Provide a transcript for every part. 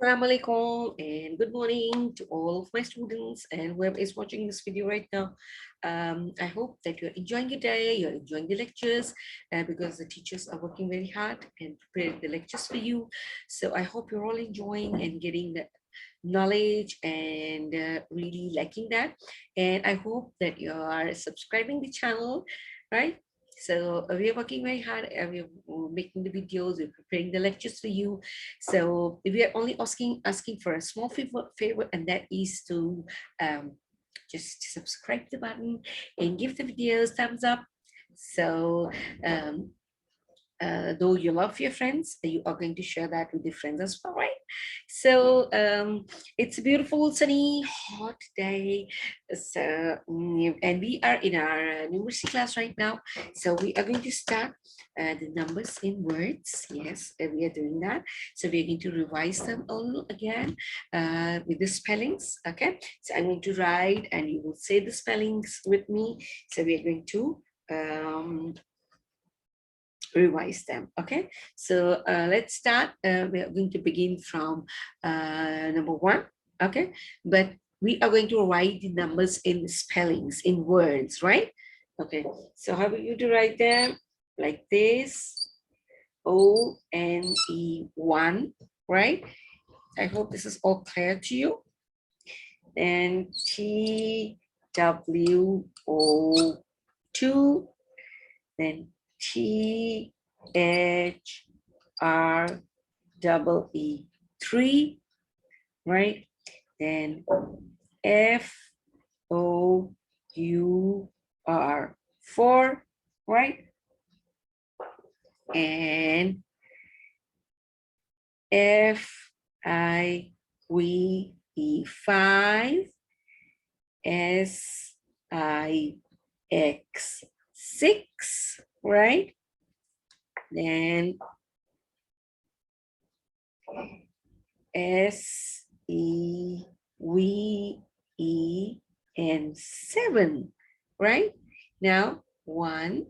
Assalamu alaikum and good morning to all of my students and whoever is watching this video right now. I hope that you're enjoying your day, you're enjoying the lectures because the teachers are working very hard and preparing the lectures for you. So I hope you're all enjoying and getting the knowledge and really liking that. And I hope that you are subscribing the channel, right? So we are working very hard. We are making the videos. We're preparing the lectures for you. So we are only asking for a small favor, and that is to just subscribe the button and give the videos thumbs up. So um, though you love your friends, you are going to share that with your friends as well, right? So it's a beautiful, sunny, hot day. So, and we are in our numeracy class right now. So we are going to start the numbers in words. Yes, we are doing that. So we're going to revise them all again with the spellings. Okay, so I'm going to write and you will say the spellings with me. So we are going to revise them. Okay, so let's start. We are going to begin from number 1. Okay, but we are going to write the numbers in spellings, in words, right? Okay, so how are you to write them? Like this. O-N-E-1, right? I hope this is all clear to you. And T-W-O-2, then T-H-R-E-E 3, right? Then F-O-U-R 4, right? And F-I-V-E 5, S-I-X 6, right? Then S-E-V-E-N 7, right? Now 1,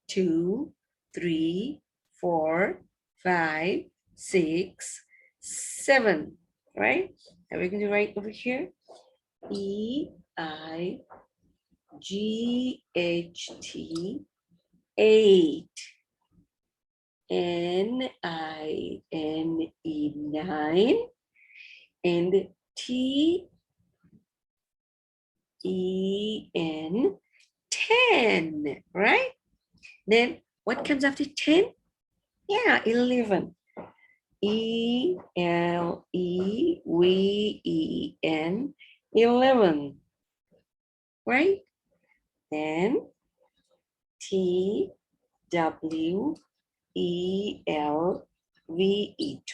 2, 3, 4, 5, 6, 7, right? Are we going to write over here? E-I-G-H-T 8, N-I-N-E 9, and T-E-N 10, right? Then what comes after 10? Yeah, 11. E-L-E-V-E-N 11, right? Then T-W-E-L-V-E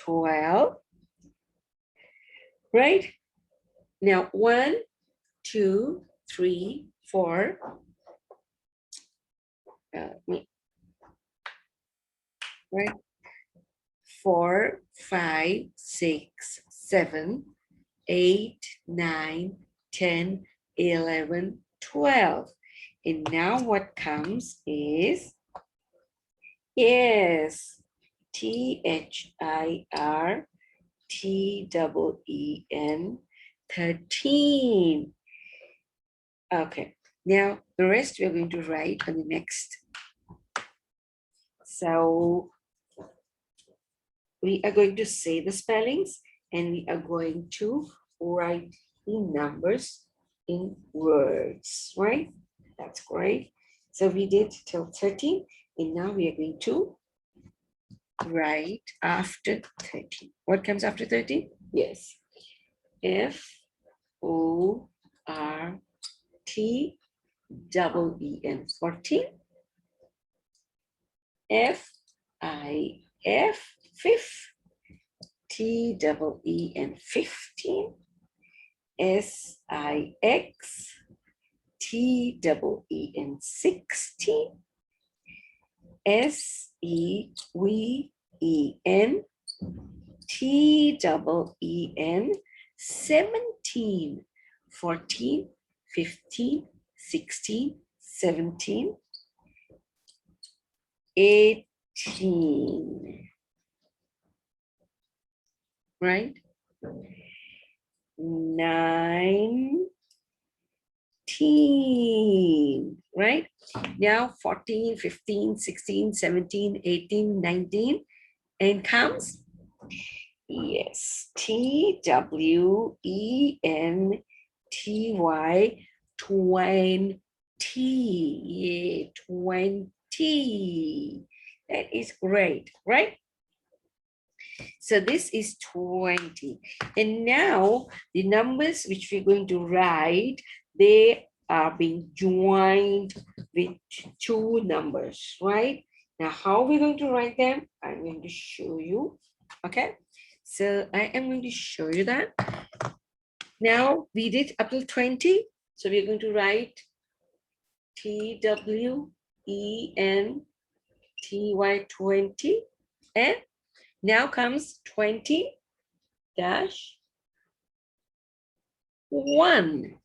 12, right? Now 1, 2, 3, 4. Right? 4, 5, 6, 7, 8, 9, 10, 11, 12. And now what comes is, yes, T-H-I-R-T-E-E-N 13. Okay, now the rest we're going to write on the next. So we are going to say the spellings and we are going to write the numbers in words, right? That's great. So we did till 13 and now we are going to write after 13. What comes after 13? Yes. F-O-R-T-E-E-N 14. F-I-F 5. T-E-E-N 15. S-I-X T-E-E-N 16. S-E-V-E-N T-E-E-N 17. 14, 15, 16, 17, 18. Right? 19, right? Now 14, 15, 16, 17, 18, 19, and comes, yes, TWENTY, 20. Yeah, 20. That is great, right? So this is 20. And now the numbers which we're going to write, they are being joined with two numbers, right? Now, how we're going to write them, I'm going to show you. Okay. So I am going to show you that. Now we did up to 20. So we're going to write TWENTY 20. And now comes 20 dash 1,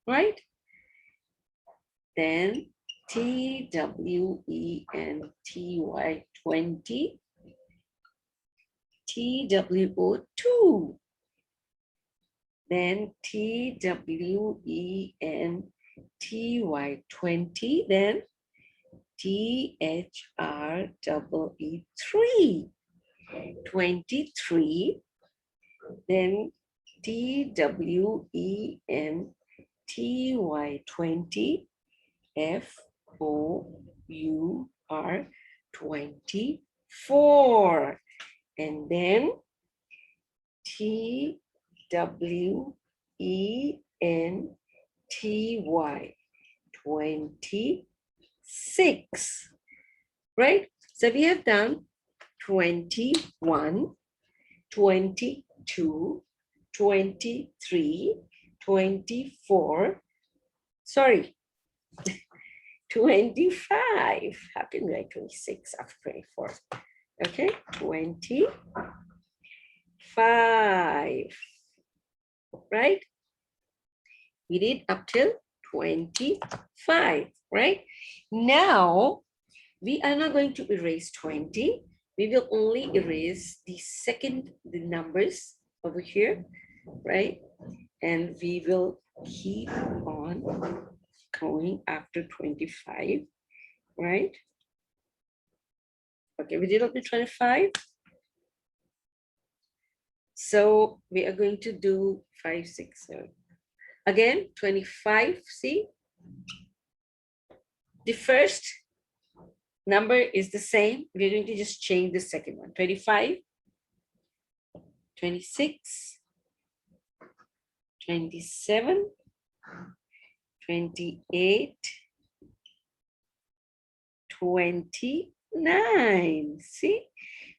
right? Then TWENTY 20, TWO2, then TWENTY 20, then THREE3, 23, then TWENTY 20, FOUR 24, and then TWENTY 26, right? So we have done 21, 22, 23, 24, sorry, 25. How can we write 26 after 24? Okay, 25, right? We did up till 25, right? Now, we are not going to erase 20. We will only erase the numbers over here, right? And we will keep on going after 25, right? Okay, we did up to 25. So we are going to do 5, 6, 7. Again, 25, see? The first number is the same. We're going to just change the second one. 25, 26, 27, 28, 29. See,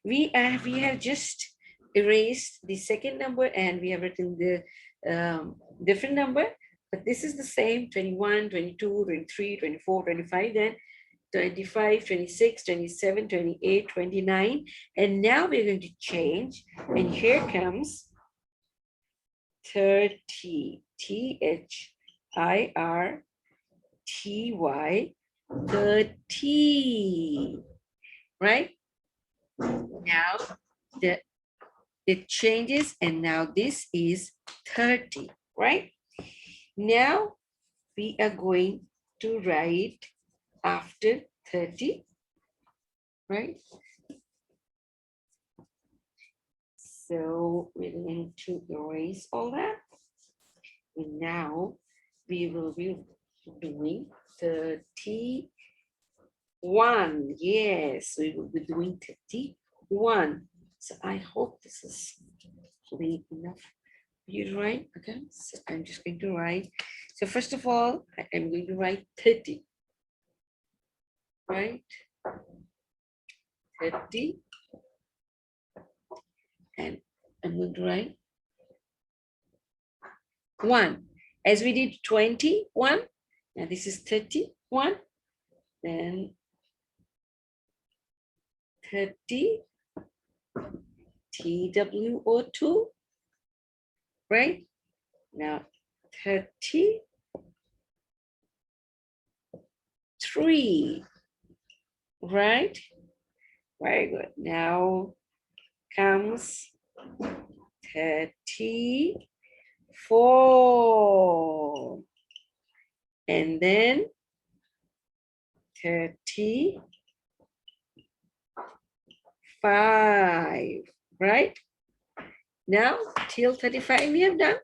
we have just erased the second number and we have written the different number, but this is the same: 21, 22, 23, 24, 25, then 25, 26, 27, 28, 29. And now we're going to change, and here comes 30, THIRTY, 30, right? Now it changes, and now this is 30, right? Now we are going to write after 30, right? So we're going to erase all that. And now we will be doing 31. Yes, we will be doing 31. So I hope this is clean enough for you to write. Okay, so I'm just going to write. So first of all, I am going to write 30. Right? 30. And I'm going to write 1. As we did 21, now this is 31, then 30, TWO2, right? Now 33, right? Very good. Now comes 34. And then 35, right? Now, till 35 we have done.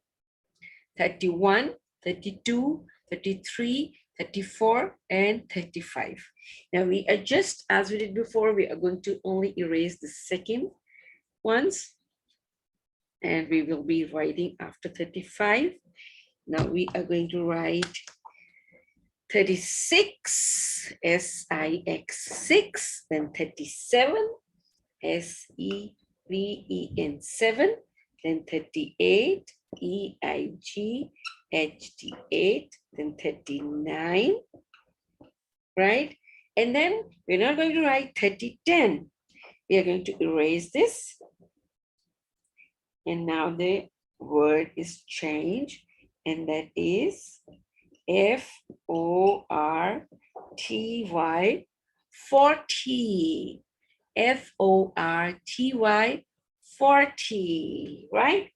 31, 32, 33, 34, and 35. Now we adjust as we did before. We are going to only erase the second ones. And we will be writing after 35. Now we are going to write 36, SIX6, then 37, SEVEN 7, then 38, EIGHT8, then 39, right? And then we're not going to write 3010. We are going to erase this. And now the word is changed, and that is FORTY 40. FORTY 40, right?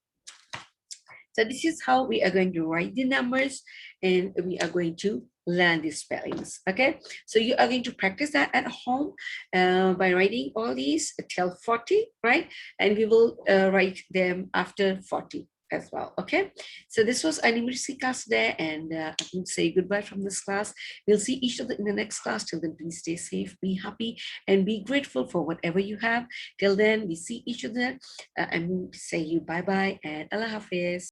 So this is how we are going to write the numbers, and we are going to learn the spellings. Okay, so you are going to practice that at home by writing all these till 40, right? And we will write them after 40 as well. Okay, so this was a numeracy class there, and I would say goodbye from this class. We'll see each other in the next class. Till then, please stay safe, be happy, and be grateful for whatever you have. Till then, we see each other and say you bye bye and Allah Hafiz.